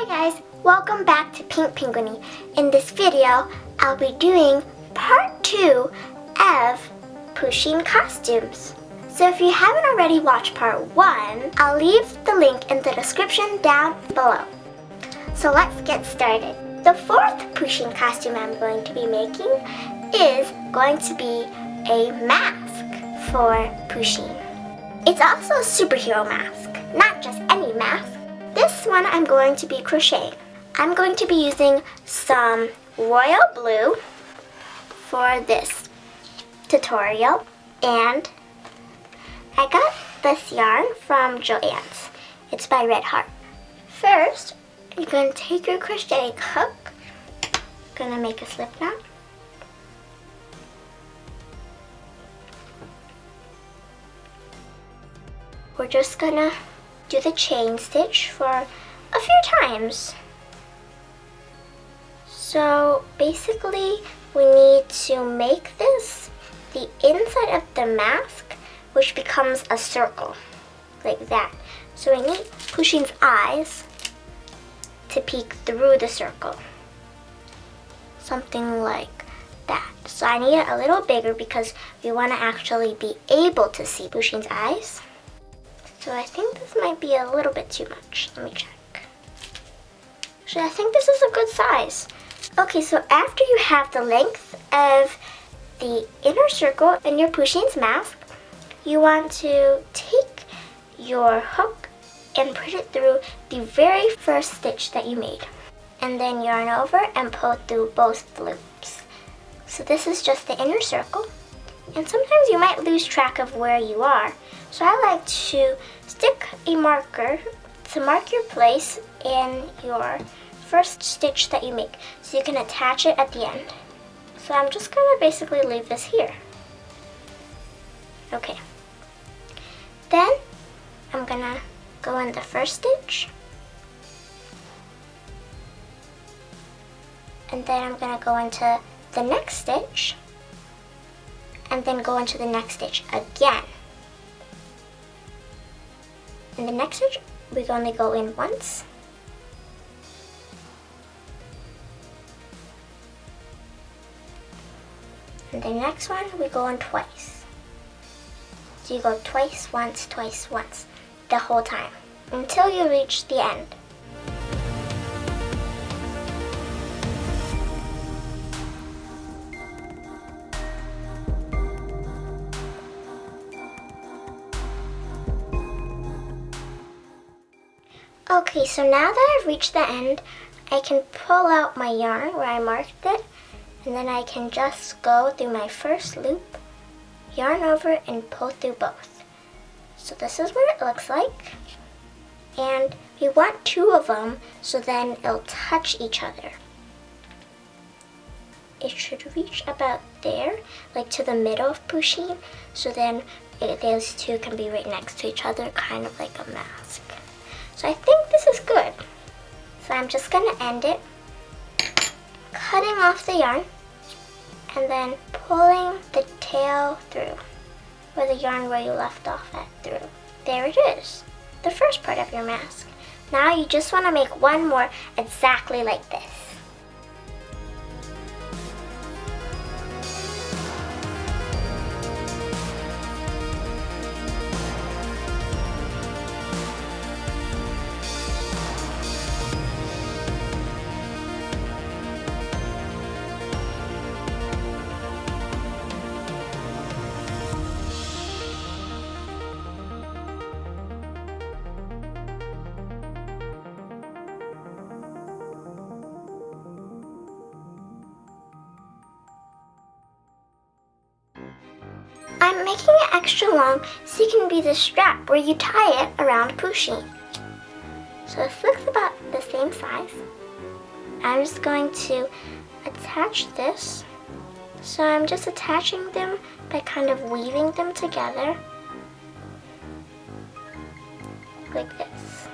guys, welcome back to Pink Penguiny. In this video, I'll be doing part 2 of Pusheen costumes. So if you haven't already watched part 1, I'll leave the link in the description down below. So let's get started. The fourth Pusheen costume I'm going to be making is going to be a mask for Pusheen. It's also a superhero mask, not just any mask. This one I'm going to be crocheting. I'm going to be using some royal blue for this tutorial, and I got this yarn from Joann's. It's by Red Heart. First, you're going to take your crochet hook, going to make a slip knot. We're just going to do the chain stitch for a few times. So basically we need to make this the inside of the mask, which becomes a circle like that. So we need Pusheen's eyes to peek through the circle, something like that. So I need it a little bigger because we want to actually be able to see Pusheen's eyes. So I think this might be a little bit too much. Let me check. Actually, I think this is a good size. Okay, so after you have the length of the inner circle in your Pusheen's mask, you want to take your hook and put it through the very first stitch that you made. And then yarn over and pull through both loops. So this is just the inner circle. And sometimes you might lose track of where you are. So I like to stick a marker to mark your place in your first stitch that you make, so you can attach it at the end. So I'm just going to basically leave this here. Okay. Then I'm going to go in the first stitch. And then I'm going to go into the next stitch. And then go into the next stitch again. In the next stitch, we're going to go in once. And the next one, we go in twice. So you go twice, once, the whole time, until you reach the end. Okay, so now that I've reached the end, I can pull out my yarn where I marked it, and then I can just go through my first loop, yarn over, and pull through both. So this is what it looks like. And we want 2 of them, so then it'll touch each other. It should reach about there, like to the middle of Pusheen, so then those 2 can be right next to each other, kind of like a mask. So I think this is good. So I'm just going to end it, cutting off the yarn, and then pulling the tail through, or the yarn where you left off at through. There it is, the first part of your mask. Now you just want to make one more exactly like this. I'm making it extra long so you can be the strap where you tie it around Pusheen. So this looks about the same size. I'm just going to attach this. So I'm just attaching them by kind of weaving them together like this.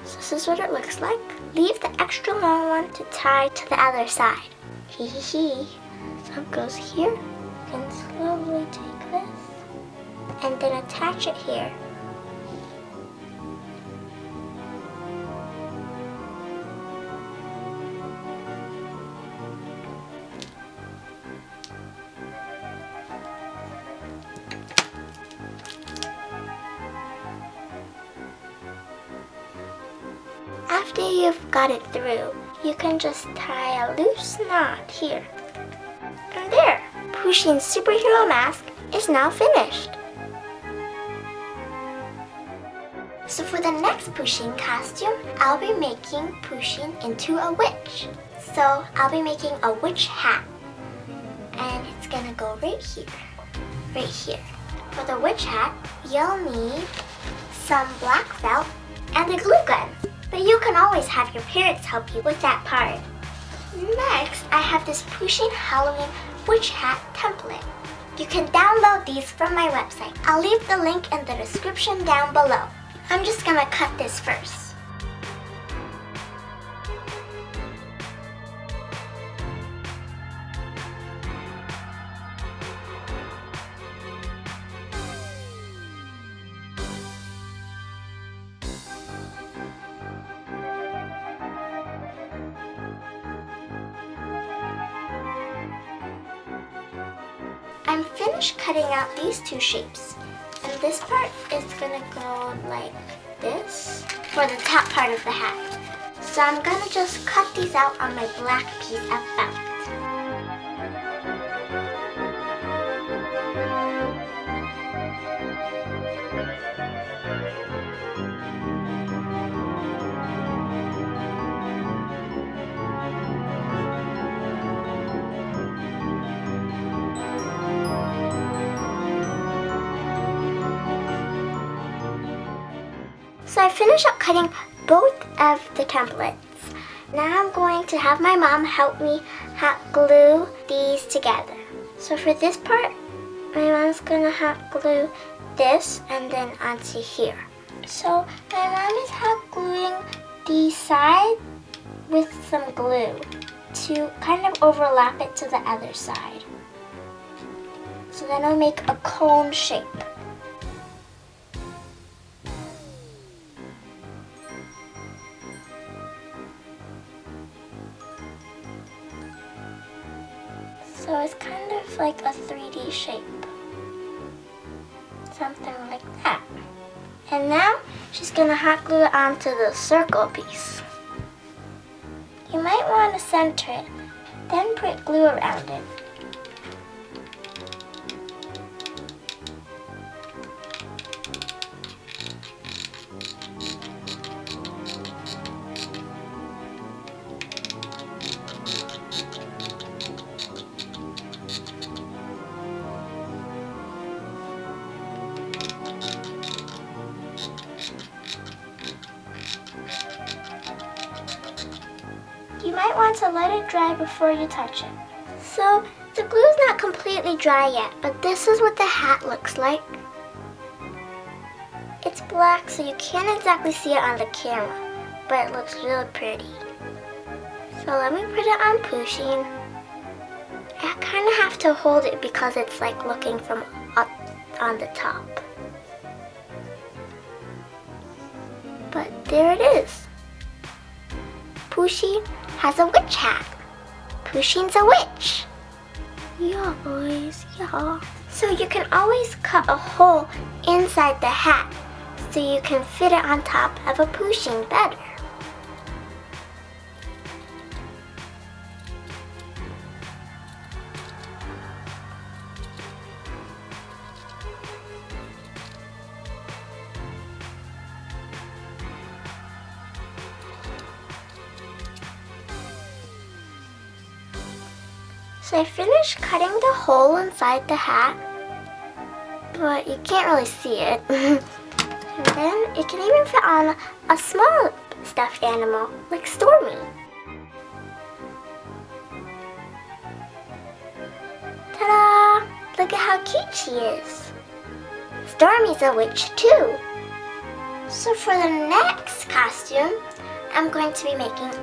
So this is what it looks like. Leave the extra long one to tie to the other side. Hee hee hee. So it goes here. You can slowly take this and then attach it here. After you've got it through, you can just tie a loose knot here. And there, Pusheen's superhero mask is now finished. So for the next Pusheen costume, I'll be making Pusheen into a witch. So I'll be making a witch hat. And it's gonna go right here. Right here. For the witch hat, you'll need some black felt and a glue gun. But you can always have your parents help you with that part. Next, I have this Pusheen Halloween witch hat template. You can download these from my website. I'll leave the link in the description down below. I'm just gonna cut this first. I'm finished cutting out these two shapes. And this part is gonna go like this for the top part of the hat. So I'm gonna just cut these out on my black piece of felt. So I finished up cutting both of the templates. Now I'm going to have my mom help me hot glue these together. So for this part, my mom's gonna hot glue this and then onto here. So my mom is hot gluing the side with some glue to kind of overlap it to the other side. So then I'll make a cone shape. So it's kind of like a 3D shape. Something like that. And now she's gonna hot glue it onto the circle piece. You might want to center it, then put glue around it. You might want to let it dry before you touch it. So the glue's not completely dry yet, but this is what the hat looks like. It's black, so you can't exactly see it on the camera, but it looks really pretty. So let me put it on Pusheen. I kind of have to hold it because it's like looking from up on the top. But there it is. Pusheen has a witch hat. Pusheen's a witch. Yeah, boys, yeah. So you can always cut a hole inside the hat so you can fit it on top of a Pusheen better. So I finished cutting the hole inside the hat, but you can't really see it. And then it can even fit on a small stuffed animal, like Stormy. Ta-da! Look at how cute she is. Stormy's a witch too. So for the next costume, I'm going to be making